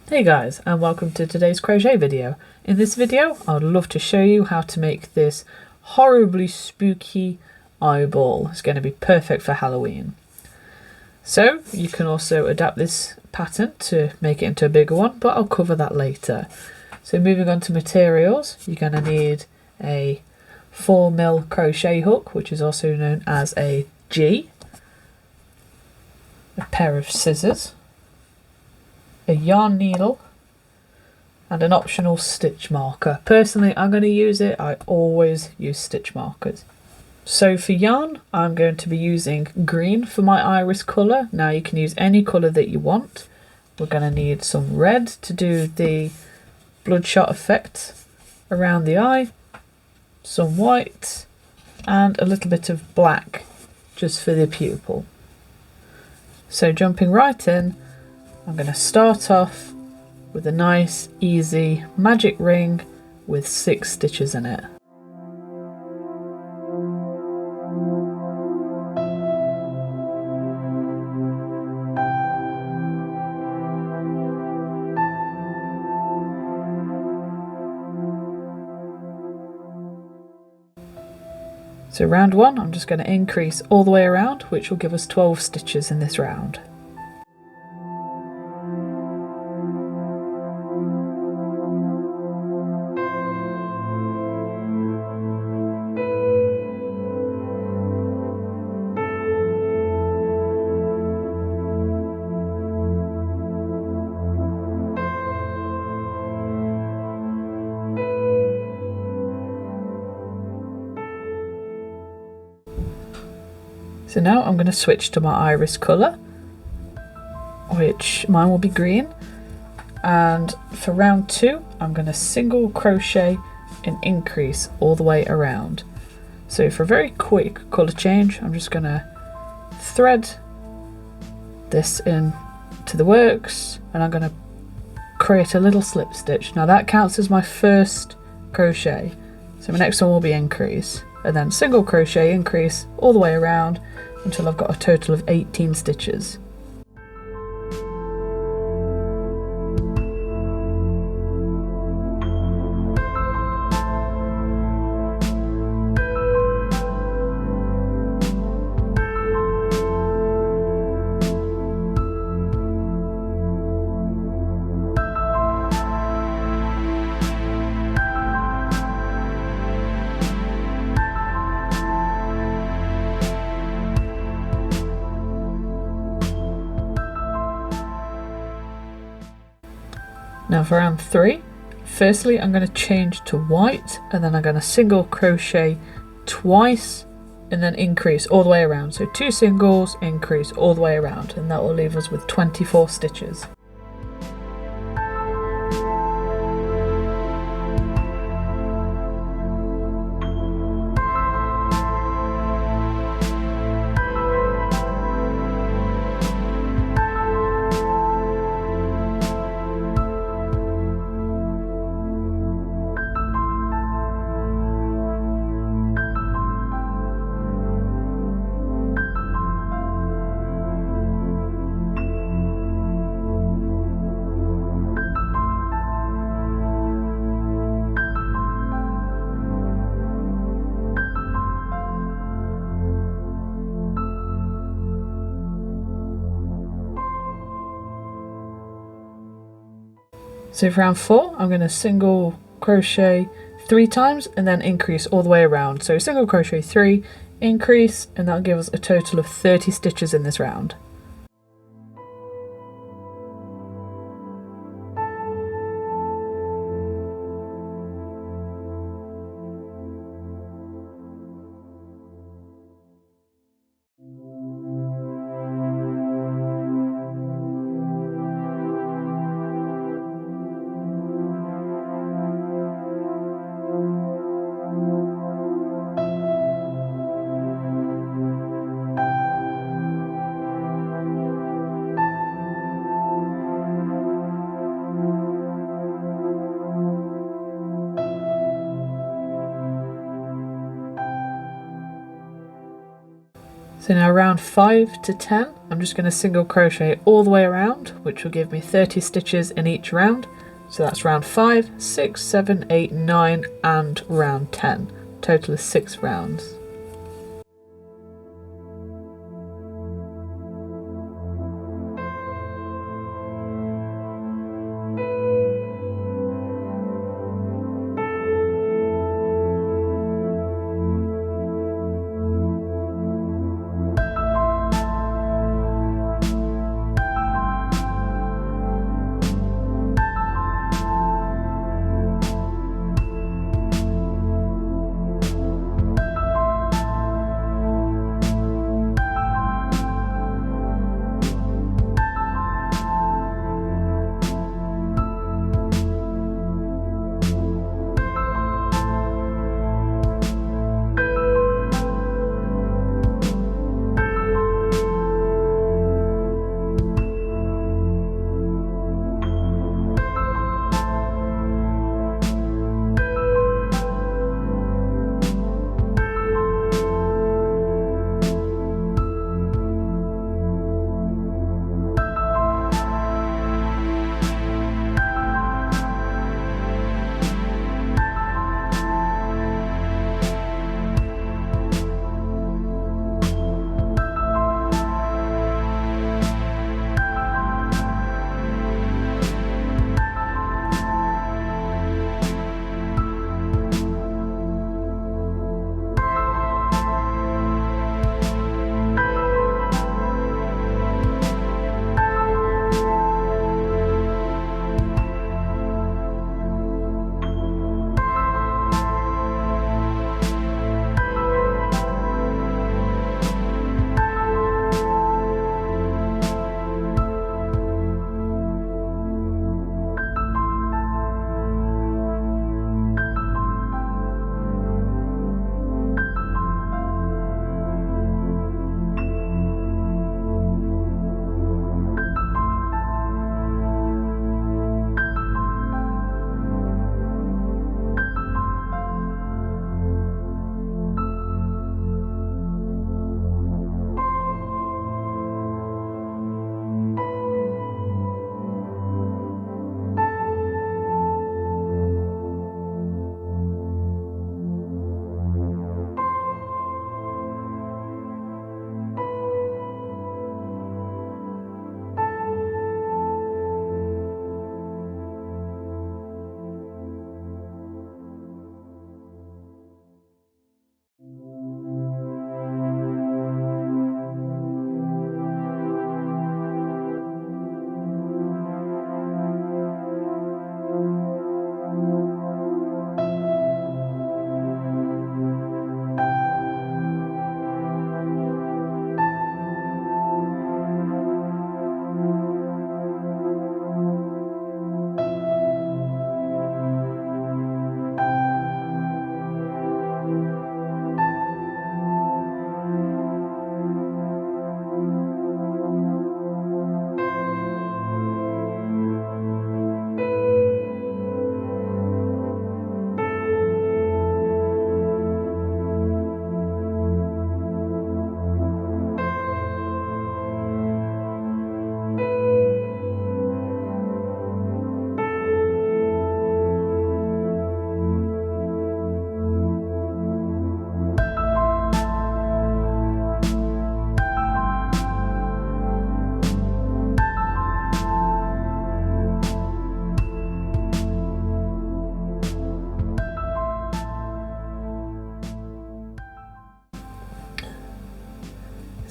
Hey guys, and welcome to today's crochet video. In this video I'd love to show you how to make this horribly spooky eyeball. It's going to be perfect for Halloween. So you can also adapt this pattern to make it into a bigger one, but I'll cover that later. So moving on to materials, you're going to need a 4mm crochet hook, which is also known as a G, a pair of scissors, a yarn needle, and an optional stitch marker. Personally, I'm going to use it. I always use stitch markers. So for yarn, I'm going to be using green for my iris colour. Now you can use any colour that you want. We're going to need some red to do the bloodshot effect around the eye, some white, and a little bit of black just for the pupil. So jumping right in, I'm going to start off with a nice easy magic ring with 6 stitches in it. So round 1, I'm just going to increase all the way around, which will give us 12 stitches in this round. So now I'm going to switch to my iris colour, which mine will be green, and for round 2 I'm going to single crochet and increase all the way around. So for a very quick colour change, I'm just going to thread this in to the works, and I'm going to create a little slip stitch. Now that counts as my first crochet, so my next one will be increase, and then single crochet, increase all the way around until I've got a total of 18 stitches. Now for round 3, firstly I'm going to change to white, and then I'm going to single crochet twice and then increase all the way around. So 2 singles, increase all the way around, and that will leave us with 24 stitches. So for round 4, I'm going to single crochet 3 times and then increase all the way around. So single crochet 3, increase, and that'll give us a total of 30 stitches in this round. So now round 5 to 10, I'm I'm just going to single crochet all the way around, which will give me 30 stitches in each round. So that's round 5, 6, 7, 8, 9 and round 10. Total is 6 rounds.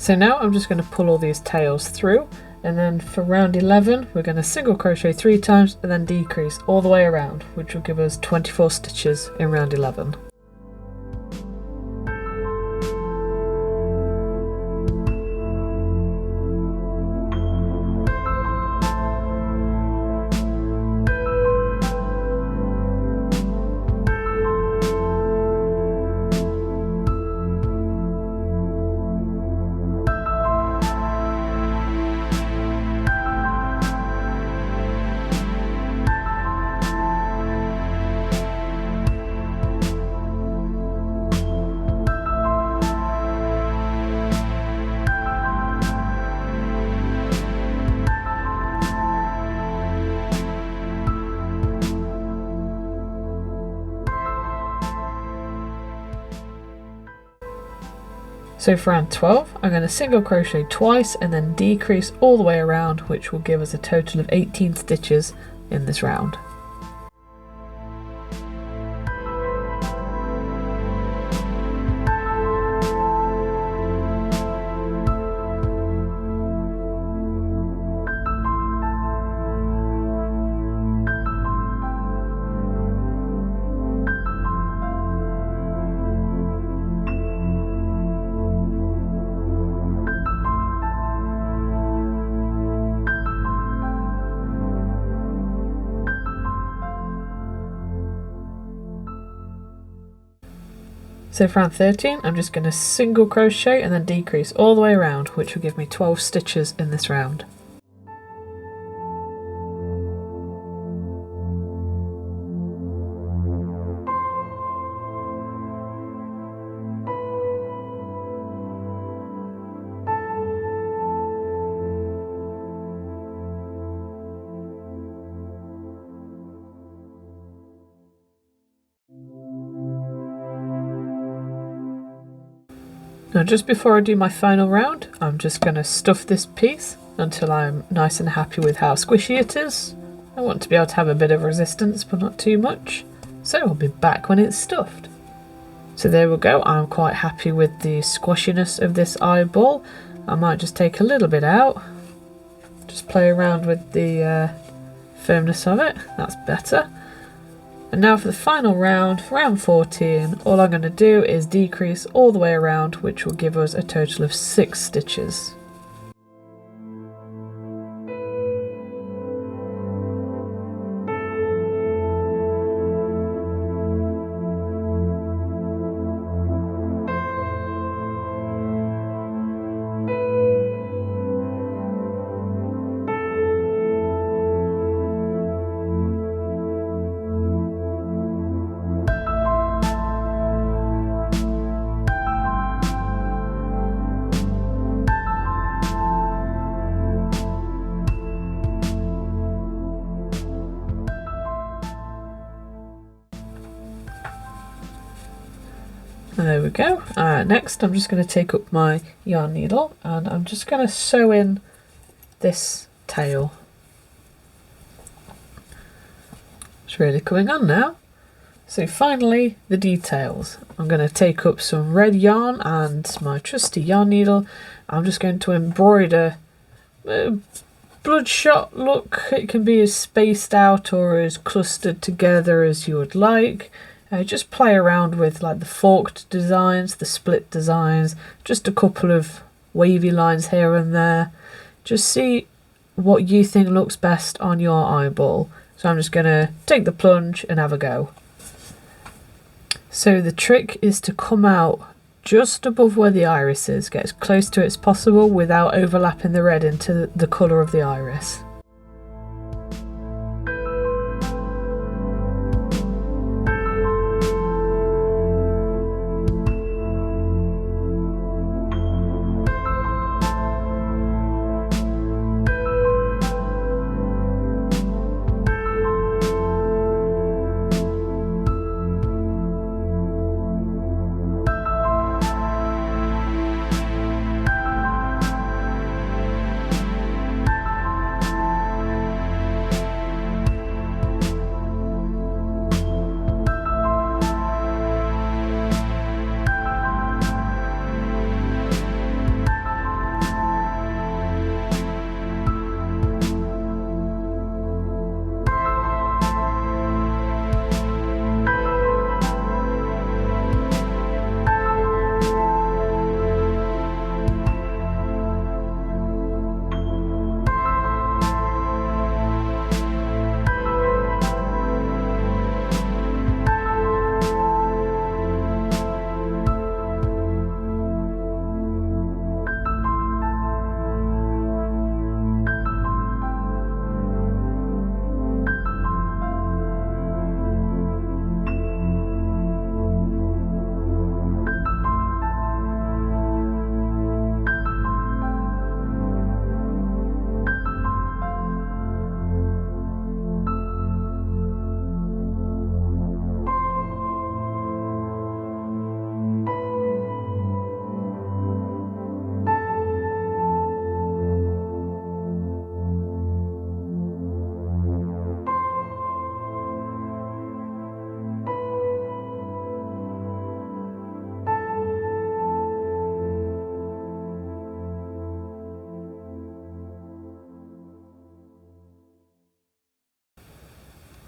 So now I'm just going to pull all these tails through, and then for round 11 we're going to single crochet 3 times and then decrease all the way around, which will give us 24 stitches in round 11. So for round 12, I'm going to single crochet twice and then decrease all the way around, which will give us a total of 18 stitches in this round. So for round 13, I'm just going to single crochet and then decrease all the way around, which will give me 12 stitches in this round. Now just before I do my final round, I'm just going to stuff this piece until I'm nice and happy with how squishy it is. I want to be able to have a bit of resistance, but not too much. So I'll be back when it's stuffed. So there we go, I'm quite happy with the squishiness of this eyeball. I might just take a little bit out, just play around with the firmness of it, that's better. And now for the final round, for round 14, all I'm going to do is decrease all the way around, which will give us a total of 6 stitches. And there we go. Next I'm just going to take up my yarn needle and I'm just going to sew in this tail. It's really coming on now. So finally the details. I'm going to take up some red yarn and my trusty yarn needle. I'm just going to embroider a bloodshot look. It can be as spaced out or as clustered together as you would like. Just play around with like the forked designs, the split designs, just a couple of wavy lines here and there. Just see what you think looks best on your eyeball. So I'm just going to take the plunge and have a go. So the trick is to come out just above where the iris is, get as close to it as possible without overlapping the red into the colour of the iris.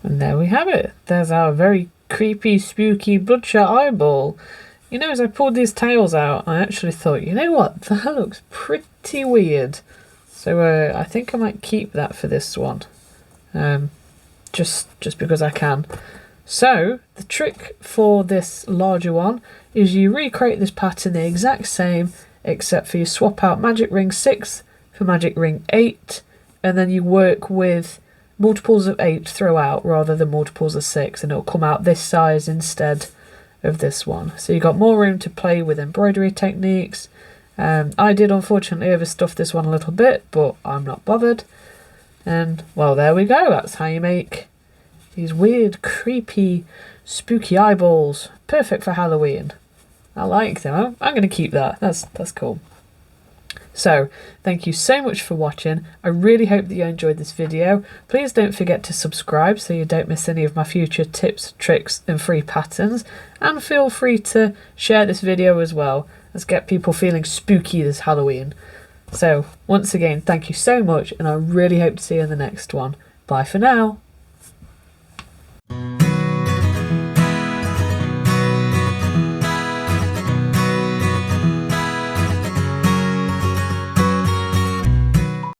And there we have it. There's our very creepy, spooky bloodshot eyeball. You know, as I pulled these tails out, I actually thought, you know what, that looks pretty weird. So I think I might keep that for this one. Just because I can. So the trick for this larger one is you recreate this pattern the exact same, except for you swap out magic ring 6 for magic ring 8, and then you work with multiples of 8 throughout rather than multiples of 6, and it'll come out this size instead of this one. So you've got more room to play with embroidery techniques. I did unfortunately overstuff this one a little bit, but I'm not bothered. And well, there we go. That's how you make these weird, creepy, spooky eyeballs. Perfect for Halloween. I like them. I'm going to keep that. That's cool. So, thank you so much for watching. I really hope that you enjoyed this video. Please don't forget to subscribe so you don't miss any of my future tips, tricks and free patterns. And feel free to share this video as well. Let's get people feeling spooky this Halloween. So, once again, thank you so much, and I really hope to see you in the next one. Bye for now.